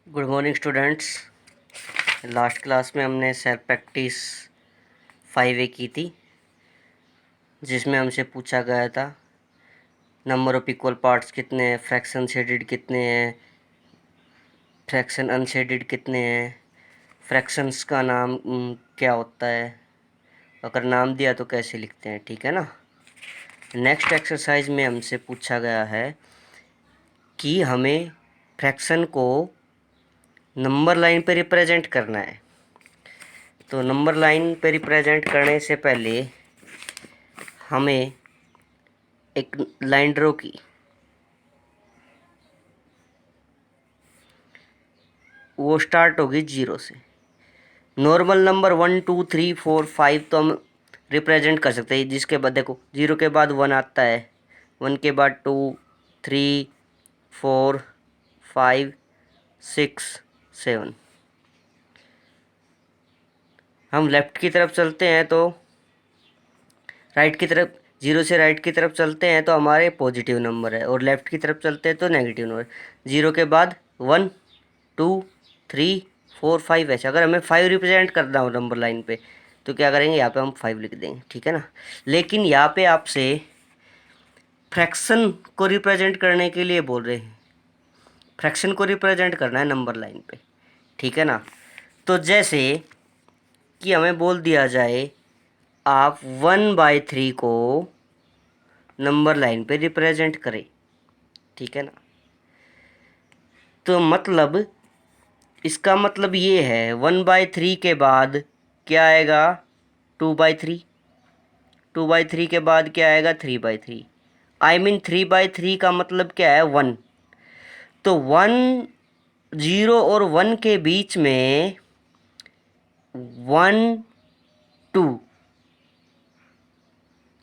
Good morning students. Last class में हमने self practice 5A की थी, जिसमें हमसे पूछा गया था नंबर ऑफ इक्वल पार्ट्स कितने हैं, फ्रैक्शन शेडेड कितने हैं, फ्रैक्शन अनशेडेड कितने हैं, फ्रैक्शंस का नाम क्या होता है, अगर नाम दिया तो कैसे लिखते हैं, ठीक है ना। नेक्स्ट एक्सरसाइज में हमसे पूछा गया है कि हमें फ्रैक्शन को नंबर लाइन पे रिप्रेजेंट करना है। तो नंबर लाइन पे रिप्रेजेंट करने से पहले हमें एक लाइन ड्रॉ की। वो स्टार्ट होगी 0 से। नॉर्मल नंबर 1 2 3 4 5 तो हम रिप्रेजेंट कर सकते हैं, जिसके बाद देखो 0 के बाद 1 आता है, 1 के बाद 2 3 4 5 6 7। हम लेफ्ट की तरफ चलते हैं तो राइट की तरफ, 0 से राइट की तरफ चलते हैं तो हमारे पॉजिटिव नंबर है, और लेफ्ट की तरफ चलते हैं तो नेगेटिव नंबर। 0 के बाद 1 2 3 4 5 ऐसे। अगर हमें 5 रिप्रेजेंट करना हो नंबर लाइन पे तो क्या करेंगे, यहाँ पे हम 5 लिख देंगे, ठीक है ना। लेकिन यहाँ पे आपसे फ्रैक्शन को रिप्रेजेंट करने के लिए बोल रहे हैं, फ्रैक्शन को रिप्रेजेंट करना है नंबर लाइन पे, ठीक है ना। तो जैसे कि हमें बोल दिया जाए आप 1/3 को नंबर लाइन पे रिप्रेजेंट करें, ठीक है ना। तो मतलब इसका मतलब ये है 1/3 के बाद क्या आएगा, 2/3, 2/3 के बाद क्या आएगा, 3/3। आई मीन 3/3 का मतलब क्या है, 1। तो 1 0 और 1 के बीच में 1 2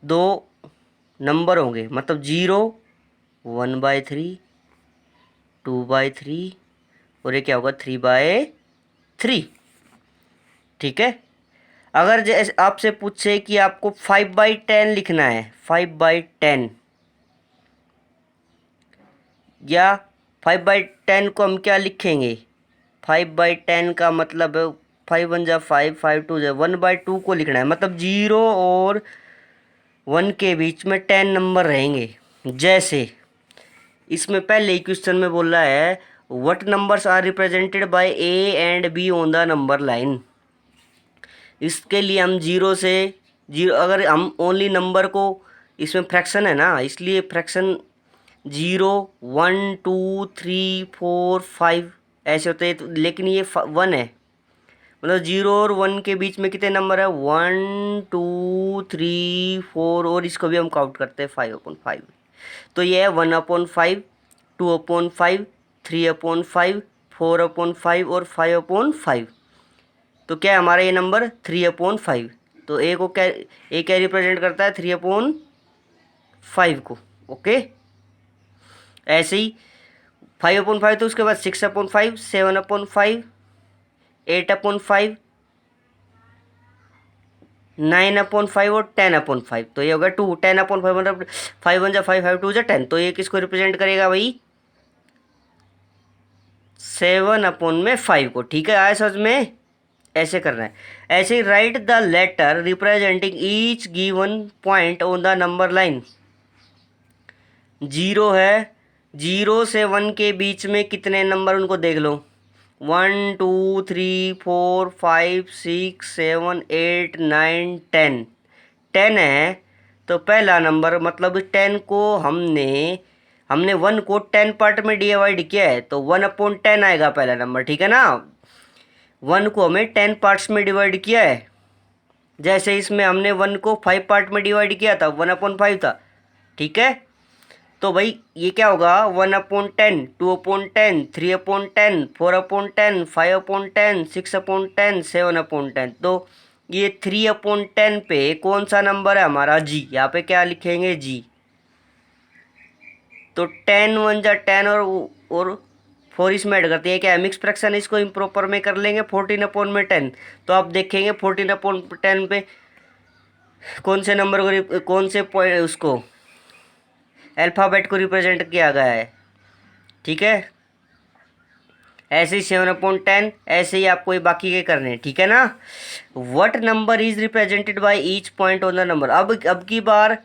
दो नंबर होंगे, मतलब 0 1/3 2/3 और ये क्या होगा 3/3, ठीक है। अगर जैसे आपसे पूछे कि आपको 5/10 लिखना है, 5/10, या 5/10 को हम क्या लिखेंगे, 5/10 का मतलब 5 1 जा 5 5 2 जा 1/2 को लिखना है, मतलब 0 और 1 के बीच में 10 नंबर रहेंगे। जैसे इसमें पहले ही क्वेश्चन में बोल रहा है what numbers are represented by A and B on the number line. इसके लिए हम 0 से 0, अगर हम ओनली नंबर को, इसमें फ्रैक्शन है ना, इसलिए फ्रैक्शन 0 1 2 3 4 5 ऐसे होते हैं, लेकिन ये 1 है, मतलब 0 और 1 के बीच में कितने नंबर है, 1 2 3 4, और इसको भी हम काउंट करते हैं 5/5। तो ये है 1/5 2/5 3/5 4/5 और 5/5। तो क्या है हमारा ये नंबर 3/5। तो ए को क्या, ए क्या रिप्रेजेंट करता है, 3/5 को, ओके। ऐसे ही 5/5 तो उसके बाद 6/5 7/5 8/5 9/5 और 10/5। तो ये होगा 2 10/5 मतलब 5 1 जा 5 5 2 जा 10। तो ये किसको रिप्रेजेंट करेगा भाई, 7/5 को, ठीक है। आया समझ में, ऐसे करना है। ऐसे ही write the letter representing each given point on the number line. 0 है, 0 से 1 के बीच में कितने नंबर, उनको देख लो, 1 2 3 4 5 6 7 8 9 10। 10 है तो पहला नंबर, मतलब 10 को हमने हमने 1 को 10 पार्ट में डिवाइड किया है, तो 1/10 आएगा पहला नंबर, ठीक है ना। 1 को हमें 10 पार्ट्स में डिवाइड किया है, जैसे इसमें हमने 1 को 5 पार्ट में डिवाइड किया था, 1/5 था, ठीक है। तो भाई ये क्या होगा, 1/10 2/10 3/10 4/10 5/10 6/10 7/10। तो ये 3/10 पे कौन सा नंबर है हमारा, जी। यहाँ पे क्या लिखेंगे, जी। तो 10 1 जा 10 और 4 इसमें ऐड करते हैं, क्या है मिक्स फ्रैक्शन, इसको इम्प्रॉपर में कर लेंगे 14/10। तो आप देखेंगे 14/10 पे कौन से नंबर को, कौन से उसको अल्फ़ाबेट को रिप्रेजेंट किया गया है, ठीक है। ऐसे ही 7/10, ऐसे ही आपको ये बाकी के करने हैं, ठीक है ना। What number is represented by each point on the number. अब की बार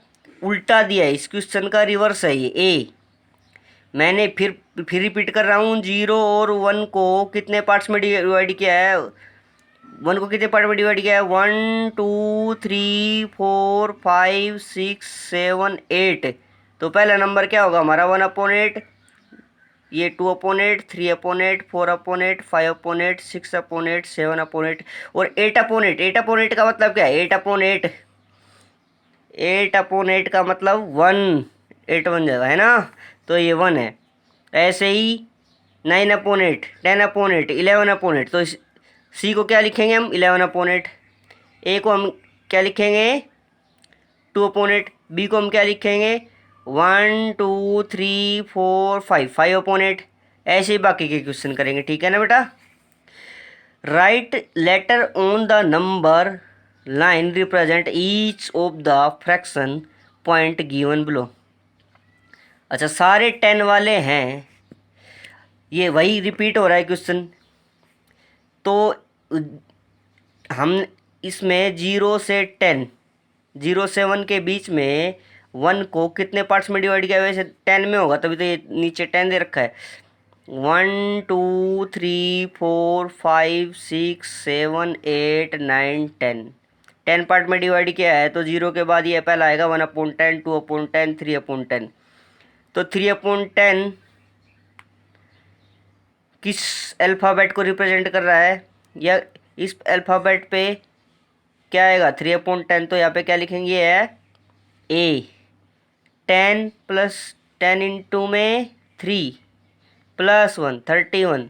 उल्टा दिया है, इस क्वेश्चन का रिवर्स है ये ए। मैंने फिर रिपीट कर रहा हूँ, 0 और 1 को कितने पार्ट्स में डिवाइड किया है, 1 को कितने पार्ट में डिवाइड किया है, 1 2 3 4 5 6 7 8। तो पहला नंबर क्या होगा हमारा, 1/8, ये 2/8, 3/8, 4/8, 5/8, 6/8, 7/8 और 8/8। 8/8 का मतलब क्या है, 8/8, 8/8 का मतलब 1, 8 बन जाएगा, है ना। तो ये 1 है। ऐसे ही 9/8, 10/8, 11/8। तो सी को क्या लिखेंगे हम, 11/8। ए को हम क्या लिखेंगे, 2/8। बी को हम क्या लिखेंगे, 1 2 3 4 5, 5/8। ऐसे ही बाकी के क्वेश्चन करेंगे, ठीक है ना बेटा। Right later on the number line represent each of the fraction point given below. अच्छा, सारे 10 वाले हैं, ये वही रिपीट हो रहा है क्वेश्चन। तो हम इसमें 0 से 10, 0 से 1 के बीच में 1 को कितने पार्ट्स में डिवाइड किया, वैसे 10 में होगा, तभी तो ये नीचे 10 दे रखा है। 1 2 3 4 5 6 7 8 9 10, 10 पार्ट में डिवाइड किया है। तो 0 के बाद ये पहला आएगा 1/10, 2/10, 3/10। तो 3/10 किस अल्फ़ाबेट को रिप्रेजेंट कर रहा है, या इस अल्फ़ाबेट पे क्या आएगा, 3/10। तो यहाँ पे क्या लिखेंगे, ये है ए। 10 + 10 इंटू में 3 + 1, 31।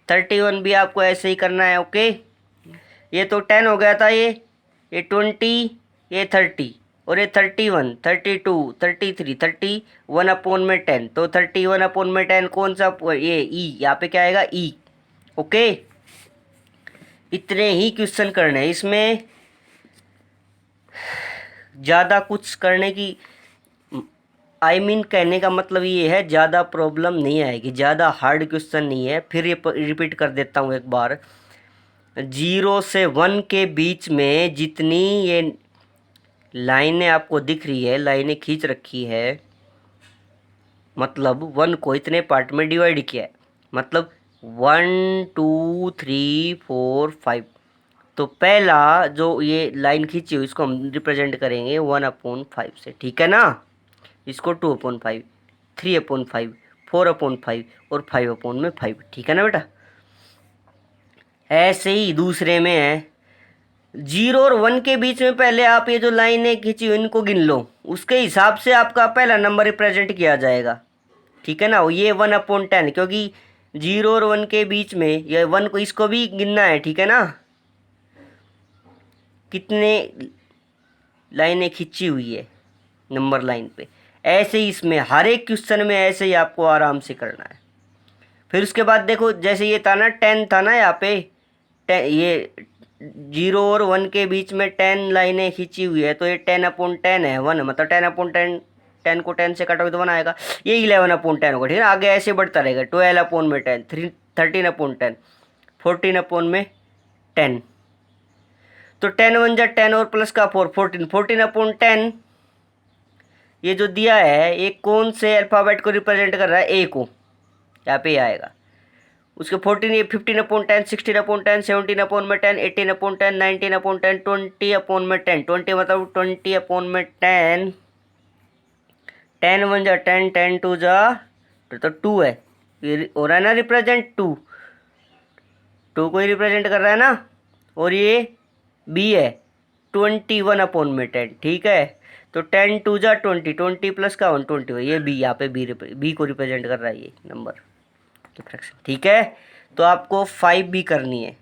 31 भी आपको ऐसे ही करना है, ओके। ये तो 10 हो गया था, ये 20, ये 30 और ये 31, 32, 33, 31/10। तो 31/10 कौन सा, ये ई, यहाँ पे क्या आएगा, ई, ओके। इतने ही क्वेश्चन करने हैं, इसमें ज़्यादा कुछ करने की कहने का मतलब ये है, ज़्यादा प्रॉब्लम नहीं आएगी, ज़्यादा हार्ड क्वेश्चन नहीं है। फिर ये रिपीट कर देता हूँ एक बार, 0 से 1 के बीच में जितनी ये लाइनें आपको दिख रही है, लाइनें खींच रखी है, मतलब 1 को इतने पार्ट में डिवाइड किया है, मतलब 1 2 3 4 5। तो पहला जो ये लाइन खींची हुई, इसको हम रिप्रेजेंट करेंगे 1/5 से, ठीक है ना। इसको 2/5, 3/5, 4/5 और 5/5, ठीक है ना बेटा। ऐसे ही दूसरे में है, 0 और 1 के बीच में पहले आप ये जो लाइनें खींची हुई इनको गिन लो, उसके हिसाब से आपका पहला नंबर रिप्रेजेंट किया जाएगा, ठीक है ना। ये 1/10, क्योंकि 0 और 1 के बीच में ये 1 को, इसको भी गिनना है, ठीक है ना, कितने लाइनें खींची हुई है नंबर लाइन पे। ऐसे ही इसमें हर एक क्वेश्चन में ऐसे ही आपको आराम से करना है। फिर उसके बाद देखो, जैसे ये था ना 10 था ना, यहाँ पे ये 0 और 1 के बीच में 10 लाइनें खींची हुई है, तो ये 10/10 है, 1 मतलब 10/10, 10 को 10 से काटोगे तो 1 आएगा। ये 11/10 होगा, ठीक है ना। आगे ऐसे बढ़ता रहेगा, 12/10, 13/10, 14/10। तो 10 1 जा 10 और प्लस का 4, 14, 14/10। ये जो दिया है, ये कौन से अल्फ़ाबेट को रिप्रेजेंट कर रहा है, ए को, यहाँ पे आएगा। उसके 14, 15/10, 16/10, 17/10, 18/10, 19/10, 20/10। 20 मतलब 20/10। 10 1 जा 10, 10 2 जा, तो 2 है, ये हो रहा है ना रिप्रेजेंट, 2 को ही रिप्रेजेंट कर रहा है ना। और ये बी है, 21/10, ठीक है। तो 10 2 जा 20, 20 + का 1, 20। ये बी, यहाँ पे बी को रिप्रेजेंट कर रहा है ये नंबर, फ्रैक्शन, ठीक है। तो आपको 5 भी करनी है।